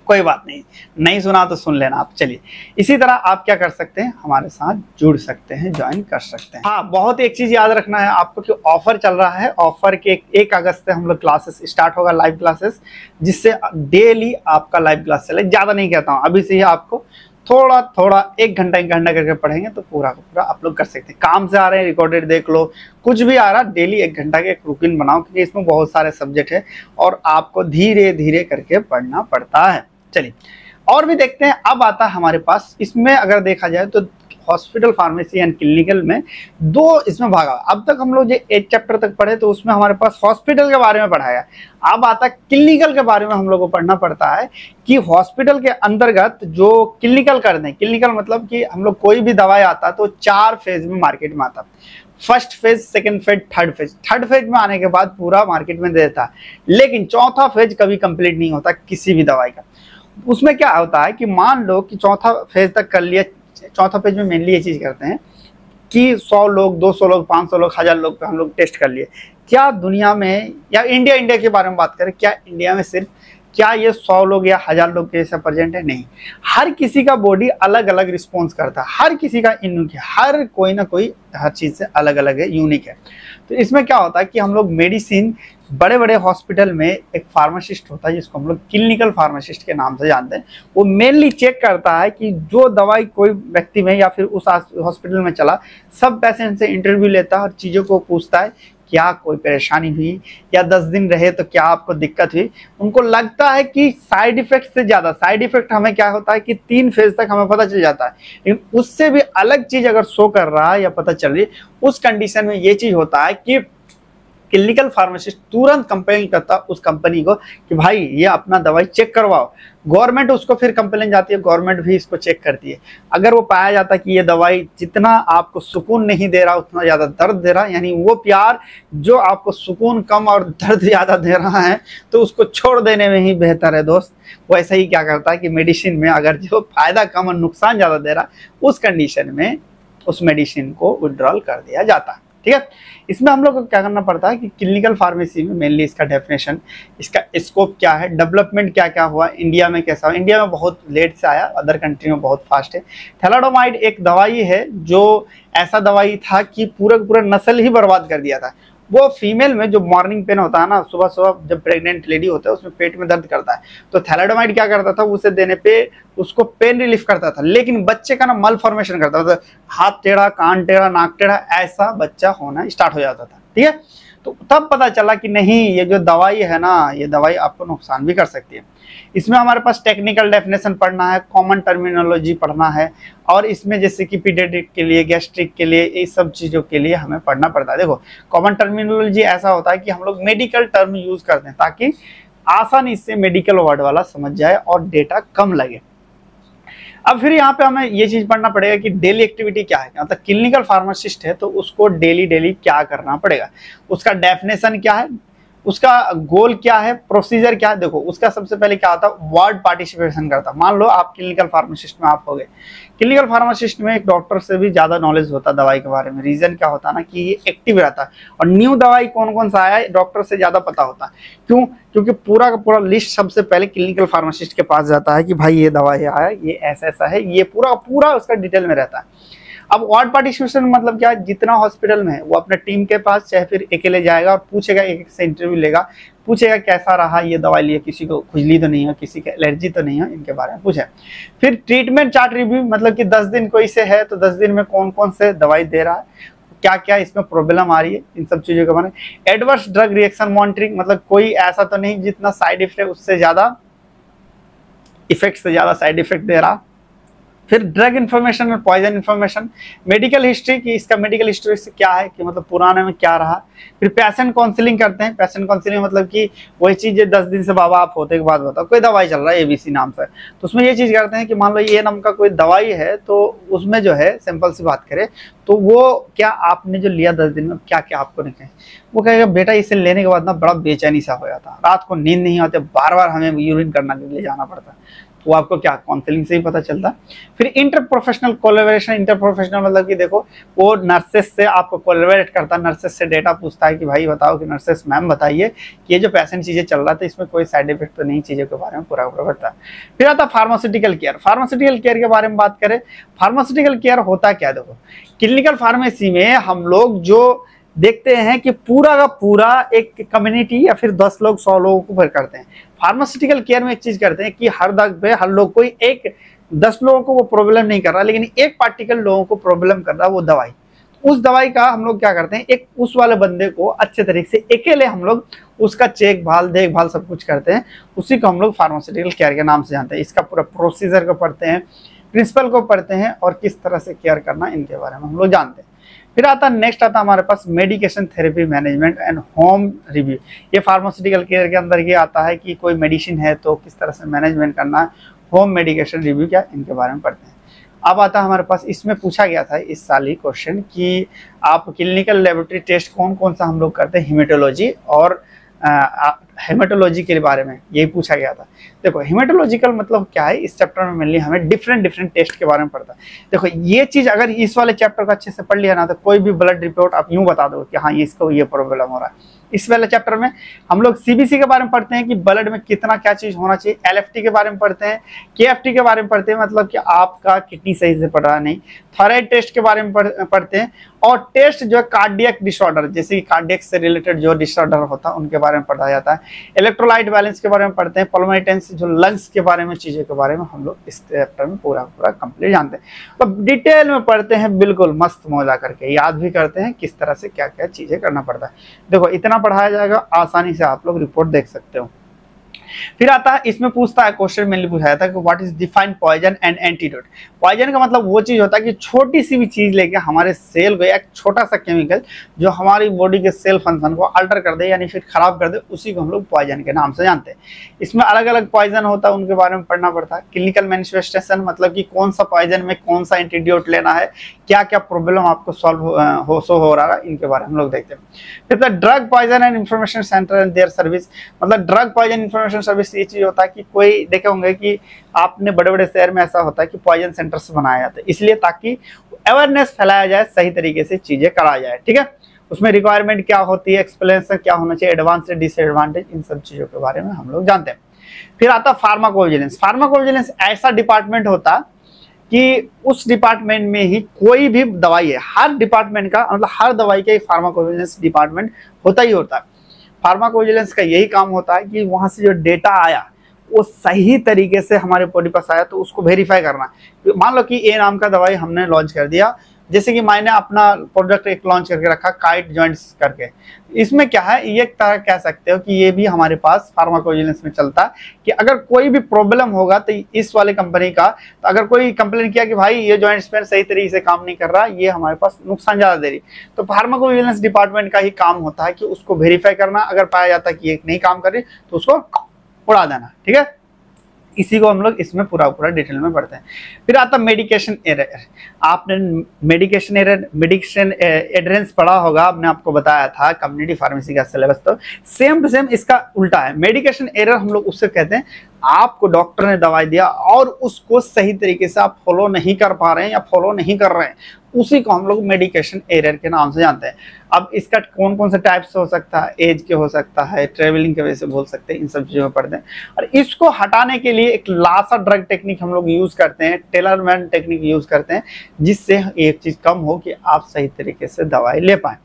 [SPEAKER 1] कोई बात नहीं, नहीं सुना तो सुन लेना आप। चलिए, इसी तरह आप क्या कर सकते हैं, हमारे साथ जुड़ सकते हैं, ज्वाइन कर सकते हैं। हाँ, बहुत एक चीज याद रखना है आपको कि ऑफर चल रहा है। ऑफर के 1 अगस्त से हम लोग क्लासेस स्टार्ट होगा, लाइव क्लासेस, जिससे डेली आपका लाइव क्लास चले। ज्यादा नहीं कहता हूँ, अभी से ही आपको थोड़ा थोड़ा 1 घंटा करके पढ़ेंगे तो पूरा का पूरा आप लोग कर सकते हैं। काम से आ रहे हैं, रिकॉर्डेड देख लो, कुछ भी आ रहा, डेली 1 घंटा के एक रूटीन बनाओ, क्योंकि इसमें बहुत सारे सब्जेक्ट है और आपको धीरे धीरे करके पढ़ना पड़ता है। चलिए और भी देखते हैं। अब आता है हमारे पास, इसमें अगर देखा जाए तो हॉस्पिटल फार्मेसी एंड क्लिनिकल में 2 इसमें भागा। अब तक हम लोग जो 8 चैप्टर तक पढ़े तो उसमें हमारे पास हॉस्पिटल के बारे में पढ़ाया। अब आता क्लिनिकल के बारे में हम लोग को पढ़ना पड़ता है कि हॉस्पिटल के अंतर्गत जो क्लिनिकल कर दें। क्लिनिकल मतलब कि हम लोग कोई भी दवाई आता तो 4 फेज में मार्केट में आता। First phase, second phase, third phase. Third phase में आने के बाद पूरा मार्केट में दे देता है, लेकिन चौथा फेज कभी कंप्लीट नहीं होता किसी भी दवाई का। उसमें क्या होता है कि मान लो कि चौथा फेज तक कर लिया। चौथा फेज में मेनली ये चीज करते हैं कि 100 लोग, 200 लोग, 500 लोग, 1000 लोग पे हम लोग टेस्ट कर लिए। क्या दुनिया में, या इंडिया के बारे में बात करें, क्या इंडिया में सिर्फ क्या ये 100 लोग या 1000 लोग के जैसा प्रेजेंट है? नहीं, हर किसी का बॉडी अलग अलग रिस्पॉन्स करता है, हर किसी का यूनिक है, हर कोई ना कोई हर चीज से अलग अलग है, यूनिक है। तो इसमें क्या होता है कि हम लोग मेडिसिन, बड़े बड़े हॉस्पिटल में एक फार्मासिस्ट होता है जिसको हम लोग क्लिनिकल फार्मासिस्ट के नाम से जानते हैं। वो मेनली चेक करता है कि जो दवाई कोई व्यक्ति में या फिर उस हॉस्पिटल में चला, सब पेशेंट से इंटरव्यू लेता है और चीज़ों को पूछता है क्या कोई परेशानी हुई या 10 दिन रहे तो क्या आपको दिक्कत हुई। उनको लगता है कि साइड इफेक्ट से ज़्यादा, साइड इफेक्ट हमें क्या होता है कि 3 फेज तक हमें पता चल जाता है, लेकिन उससे भी अलग चीज़ अगर शो कर रहा है या पता चल रही, उस कंडीशन में ये चीज़ होता है कि क्लिनिकल फार्मासिस्ट तुरंत कंप्लेन करता उस कंपनी को कि भाई ये अपना दवाई चेक करवाओ। गवर्नमेंट उसको फिर कंप्लेन जाती है, गवर्नमेंट भी इसको चेक करती है। अगर वो पाया जाता कि ये दवाई जितना आपको सुकून नहीं दे रहा उतना ज़्यादा दर्द दे रहा, यानी वो प्यार जो आपको सुकून कम और दर्द ज़्यादा दे रहा है, तो उसको छोड़ देने में ही बेहतर है दोस्त। वैसे ही क्या करता है कि मेडिसिन में अगर जो फायदा कम और नुकसान ज़्यादा दे रहा, उस कंडीशन में उस मेडिसिन को विड्रॉल कर दिया जाता है। ठीक है, इसमें हम लोग को क्या करना पड़ता है कि क्लिनिकल फार्मेसी में मेनली इसका डेफिनेशन, इसका स्कोप क्या है, डेवलपमेंट क्या क्या हुआ, इंडिया में कैसा हुआ। इंडिया में बहुत लेट से आया, अदर कंट्री में बहुत फास्ट है। थैलाडोमाइड एक दवाई है जो ऐसा दवाई था कि पूरा नस्ल ही बर्बाद कर दिया था। वो फीमेल में जो मॉर्निंग पेन होता है ना, सुबह सुबह जब प्रेग्नेंट लेडी होता है उसमें पेट में दर्द करता है, तो थैलाडोमाइड क्या करता था, उसे देने पे उसको पेन रिलीफ करता था, लेकिन बच्चे का ना मल फॉर्मेशन करता था, हाथ टेढ़ा, कान टेढ़ा, नाक टेढ़ा, ऐसा बच्चा होना स्टार्ट हो जाता था। ठीक है, तो तब पता चला कि नहीं, ये जो दवाई है ना, ये दवाई आपको नुकसान भी कर सकती है। इसमें हमारे पास टेक्निकल डेफिनेशन पढ़ना है, कॉमन टर्मिनोलॉजी पढ़ना है, और इसमें जैसे कि पीडियाट्रिक के लिए, गैस्ट्रिक के लिए, ये सब चीज़ों के लिए हमें पढ़ना पड़ता है। देखो, कॉमन टर्मिनोलॉजी ऐसा होता है कि हम लोग मेडिकल टर्म यूज करते हैं ताकि आसानी से मेडिकल वर्ड वाला समझ जाए और डेटा कम लगे। अब फिर यहाँ पे हमें ये चीज पढ़ना पड़ेगा कि डेली एक्टिविटी क्या है, मतलब क्लिनिकल फार्मासिस्ट है तो उसको डेली क्या करना पड़ेगा, उसका डेफिनेशन क्या है, उसका गोल क्या है, प्रोसीजर क्या है। देखो उसका सबसे पहले क्या होता है, वार्ड पार्टिसिपेशन करता। मान लो आप क्लिनिकल फार्मासिस्ट में आप हो गए, क्लिनिकल फार्मासिस्ट में एक डॉक्टर से भी ज्यादा नॉलेज होता है दवाई के बारे में। रीजन क्या होता है ना कि ये एक्टिव रहता है और न्यू दवाई कौन कौन सा आया है डॉक्टर से ज्यादा पता होता है। क्यों? क्योंकि पूरा का पूरा लिस्ट सबसे पहले क्लिनिकल फार्मासिस्ट के पास जाता है कि भाई ये दवाई आया, ये ऐसा ऐसा है, ये पूरा पूरा उसका डिटेल में रहता है। अब वार्ड पार्टिसिपेशन मतलब क्या है, जितना हॉस्पिटल में है वो अपने टीम के पास चाहे फिर अकेले जाएगा और पूछेगा, एक से इंटरव्यू लेगा, पूछेगा कैसा रहा ये दवाई लिए, किसी को खुजली तो नहीं है, किसी की एलर्जी तो नहीं है, इनके बारे में पूछे। फिर ट्रीटमेंट चार्ट रिव्यू, मतलब कि 10 दिन कोई से है तो 10 दिन में कौन कौन से दवाई दे रहा है, क्या क्या इसमें प्रॉब्लम आ रही है, इन सब चीजों के बारे में। एडवर्स ड्रग रिएक्शन मॉनिटरिंग, मतलब कोई ऐसा तो नहीं जितना साइड इफेक्ट है उससे ज्यादा इफेक्ट से ज्यादा साइड इफेक्ट दे रहा। फिर ड्रग इन्फॉर्मेशन और पॉइजन इन्फॉर्मेशन। मेडिकल हिस्ट्री की, इसका मेडिकल हिस्ट्री से क्या है कि मतलब पुराने में क्या रहा। फिर पेशेंट काउंसलिंग करते हैं। पेशेंट काउंसलिंग मतलब कि वही चीज 10 दिन से बाबा आप होते के बाद बताओ कोई दवाई चल रहा है एबीसी नाम से, तो उसमें ये चीज करते हैं कि मान लो ये नाम का कोई दवाई है तो उसमें जो है सिंपल सी बात करें तो वो क्या आपने जो लिया 10 दिन में क्या क्या आपको निकले, वो कहेगा बेटा इसे लेने के बाद ना बड़ा बेचैनी सा हो जाता, रात को नींद नहीं आते, बार बार हमें यूरिन करने के लिए जाना पड़ता है। वो आपको क्या काउंसलिंग से ही पता चलता। फिर inter professional collaboration. Inter professional मतलब कि देखो वो नर्सेस से आपको कोलैबोरेट करता है, नर्सेस से डेटा पूछता है कि भाई बताओ कि नर्सेस मैम बताइए कि ये जो पेशेंट चीजें चल रहा था इसमें कोई साइड इफेक्ट तो नहीं, चीजों के बारे में पूरा पूरा बताता है। फिर आता फार्मास्यूटिकल केयर। फार्मास्यूटिकल केयर के बारे में बात करें, फार्मास्यूटिकल केयर होता क्या, देखो क्लिनिकल फार्मेसी में हम लोग जो देखते हैं कि पूरा का पूरा एक कम्युनिटी या फिर 10 लोग 100 लोगों को भर करते हैं। फार्मास्यूटिकल केयर में एक चीज करते हैं कि हर दग पे हर लोग, कोई एक 10 लोगों को वो प्रॉब्लम नहीं कर रहा लेकिन एक पार्टिकल लोगों को प्रॉब्लम कर रहा है वो दवाई। उस दवाई का हम लोग क्या करते हैं, एक उस वाले बंदे को अच्छे तरीके से अकेले हम लोग उसका चेक भाल देखभाल सब कुछ करते हैं, उसी को हम लोग फार्मास्यूटिकल केयर के नाम से जानते हैं। इसका पूरा प्रोसीजर को पढ़ते हैं, प्रिंसिपल को पढ़ते हैं और किस तरह से केयर करना इनके बारे में हम लोग जानते हैं। फिर आता नेक्स्ट आता हमारे पास medication therapy management and home review. ये फार्मास्यूटिकल केयर के अंदर ये आता है कि कोई मेडिसिन है तो किस तरह से मैनेजमेंट करना है, होम मेडिकेशन रिव्यू क्या, इनके बारे में पढ़ते हैं। अब आता हमारे पास, इसमें पूछा गया था इस साल ही क्वेश्चन कि आप क्लिनिकल लेबोरेटरी टेस्ट कौन कौन सा हम लोग करते हैं, हेमेटोलॉजी और हेमेटोलॉजी के बारे में यही पूछा गया था। देखो हेमेटोलॉजिकल मतलब क्या है, इस चैप्टर में मेनली हमें डिफरेंट टेस्ट के बारे में पढ़ता है। देखो ये चीज अगर इस वाले चैप्टर को अच्छे से पढ़ लिया ना तो कोई भी ब्लड रिपोर्ट आप यूं बता दो कि हाँ इसको ये प्रॉब्लम हो रहा है। इस वाले चैप्टर में हम लोग सीबीसी के बारे में पढ़ते हैं कि ब्लड में कितना क्या चीज होना चाहिए, एलएफटी के बारे में पढ़ते हैं, केएफटी के बारे में पढ़ते हैं मतलब कि आपका किडनी सही से पढ़ रहा नहीं, थायराइड टेस्ट के बारे में पढ़ते हैं और टेस्ट जो है कार्डियक डिसऑर्डर, जैसे कि कार्डियक से रिलेटेड जो डिसऑर्डर होता है उनके बारे में पढ़ा जाता है। इलेक्ट्रोलाइट बैलेंस के बारे में पढ़ते हैं, पल्मोनरी टेंस जो लंग्स के बारे में चीजों के बारे में हम लोग इस चैप्टर में पूरा कंप्लीट जानते हैं। तो डिटेल में पढ़ते हैं, बिल्कुल मस्त मौजा करके याद भी करते हैं किस तरह से क्या क्या चीजें करना पड़ता है। देखो इतना पढ़ाया जाएगा, आसानी से आप लोग रिपोर्ट देख सकते हो। फिर आता है, इसमें पूछता है क्वेश्चन मेनली पूछाया था कि what is defined poison and antidote. Poison का मतलब वो चीज होता है कि छोटी सी भी चीज लेके हमारे सेल को, एक छोटा सा केमिकल जो हमारी बॉडी के सेल फंक्शन को अल्टर कर दे यानी फिर खराब कर दे, उसी को हम लोग पॉइजन के नाम से जानते हैं। इसमें अलग अलग पॉइजन होता है, उनके बारे में पढ़ना पड़ता है। क्लिनिकल मैनिफेस्टेशन मतलब कि कौन सा पॉइजन में कौन सा एंटीडोट लेना है, क्या क्या प्रॉब्लम आपको सॉल्व हो रहा है, इनके बारे में हम लोग देखते हैं। फिर drug poison and information centre and their service. मतलब ड्रग पॉइजन इंफॉर्मेशन सर्विस ये चीज होता है कि कोई देखे होंगे कि आपने बड़े बड़े शहर में ऐसा होता है कि पॉइजन सेंटर्स बनाया जाता है, इसलिए ताकि अवेयरनेस फैलाया जाए, सही तरीके से चीजें कराया जाए। ठीक है, उसमें रिक्वायरमेंट क्या होती है, एक्सप्लेनेशन क्या होना चाहिए, एडवांस डिसएडवांटेज, इन सब चीजों के बारे में हम लोग जानते हैं। फिर आता फार्माकोविजिलेंस। फार्माकोविजिलेंस ऐसा डिपार्टमेंट होता कि उस डिपार्टमेंट में ही कोई भी दवाई है, हर डिपार्टमेंट का मतलब हर दवाई का एक फार्माकोविजिलेंस डिपार्टमेंट होता ही होता है। फार्माकोविजिलेंस का यही काम होता है कि वहां से जो डेटा आया वो सही तरीके से हमारे बॉडी पास आया तो उसको वेरीफाई करना। मान लो कि ए नाम का दवाई हमने लॉन्च कर दिया, जैसे कि मैंने अपना प्रोडक्ट एक लॉन्च करके रखा काइट जॉइंट्स करके, इसमें क्या है, ये तरह कह सकते हो कि ये भी हमारे पास फार्माकोविजिलेंस में चलता है कि अगर कोई भी प्रॉब्लम होगा तो इस वाले कंपनी का, तो अगर कोई कंप्लेन किया कि भाई ये जॉइंट स्पेन सही तरीके से काम नहीं कर रहा, ये हमारे पास नुकसान ज्यादा दे रही, तो फार्माकोविजिलेंस डिपार्टमेंट का ही काम होता है कि उसको वेरीफाई करना। अगर पाया जाता है कि ये नहीं काम कर रही तो उसको उड़ा देना। ठीक है, इसी को हम लोग इसमें पूरा पूरा डिटेल में पढ़ते हैं। फिर आता मेडिकेशन एरर। आपने मेडिकेशन एडरेंस पढ़ा होगा, आपने आपको बताया था कम्युनिटी फार्मेसी का सिलेबस, तो सेम टू सेम इसका उल्टा है। मेडिकेशन एरर हम लोग उससे कहते हैं आपको डॉक्टर ने दवाई दिया और उसको सही तरीके से आप फॉलो नहीं कर पा रहे हैं या फॉलो नहीं कर रहे हैं, उसी को हम लोग मेडिकेशन एरर के नाम से जानते हैं। अब इसका कौन कौन से टाइप्स हो सकता है, एज के हो सकता है, ट्रेवलिंग की वजह से बोल सकते हैं, इन सब चीज़ों में पढ़ते हैं। और इसको हटाने के लिए एक लासा ड्रग टेक्निक हम लोग यूज़ करते हैं, टेलरमैन टेक्निक यूज़ करते हैं, जिससे एक चीज़ कम हो कि आप सही तरीके से दवाई ले पाएँ।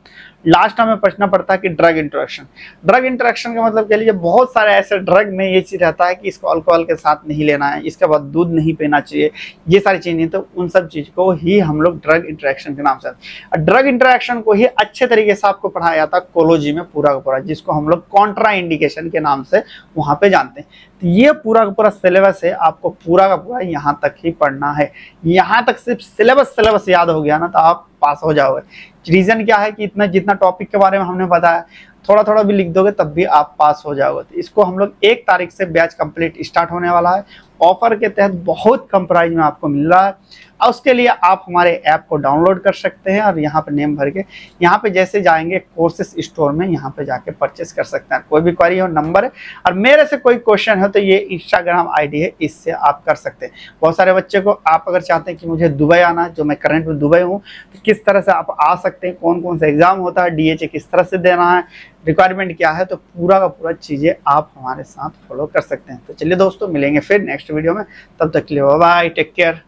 [SPEAKER 1] लास्ट हमें पूछना पड़ता है कि ड्रग इंटरेक्शन। ड्रग इंटरेक्शन का मतलब कह लीजिए बहुत सारे ऐसे ड्रग में ये चीज़ रहता है कि इसको अल्कोहल के साथ नहीं लेना है, इसके बाद दूध नहीं पीना चाहिए, ये सारी चीज़ें, तो उन सब चीज़ को ही हम लोग ड्रग इंटरेक्शन के नाम से। ड्रग इंटरेक्शन को ही अच्छे तरीके से आपको पढ़ाया जाता है कोलोजी में पूरा का पूरा, जिसको हम लोग कॉन्ट्रा इंडिकेशन के नाम से वहाँ पे जानते हैं। तो ये पूरा का पूरा सिलेबस है, आपको पूरा का पूरा यहाँ तक ही पढ़ना है। यहाँ तक सिर्फ सिलेबस याद हो गया ना तो आप पास हो जाओगे। रीजन क्या है कि इतना जितना टॉपिक के बारे में हमने बताया, थोड़ा थोड़ा भी लिख दोगे तब भी आप पास हो जाओगे। तो इसको हम लोग 1 तारीख से बैच कंप्लीट स्टार्ट होने वाला है। ऑफर के तहत बहुत कम प्राइस में आपको मिल रहा है, और उसके लिए आप हमारे ऐप को डाउनलोड कर सकते हैं और यहाँ पे नेम भर के यहाँ पे जैसे जाएंगे कोर्सेस स्टोर में, यहाँ पे जाके परचेस कर सकते हैं। कोई भी क्वेरी हो, नंबर है, और मेरे से कोई क्वेश्चन हो तो ये इंस्टाग्राम आईडी है, इससे आप कर सकते हैं। बहुत सारे बच्चे को आप अगर चाहते हैं कि मुझे दुबई आना, जो मैं करंट में दुबई हूँ, तो किस तरह से आप आ सकते हैं, कौन कौन सा एग्जाम होता है, DHA किस तरह से देना है, रिक्वायरमेंट क्या है, तो पूरा का पूरा चीज़ें आप हमारे साथ फॉलो कर सकते हैं। तो चलिए दोस्तों, मिलेंगे फिर नेक्स्ट वीडियो में, तब तक के लिए बाय बाय, टेक केयर।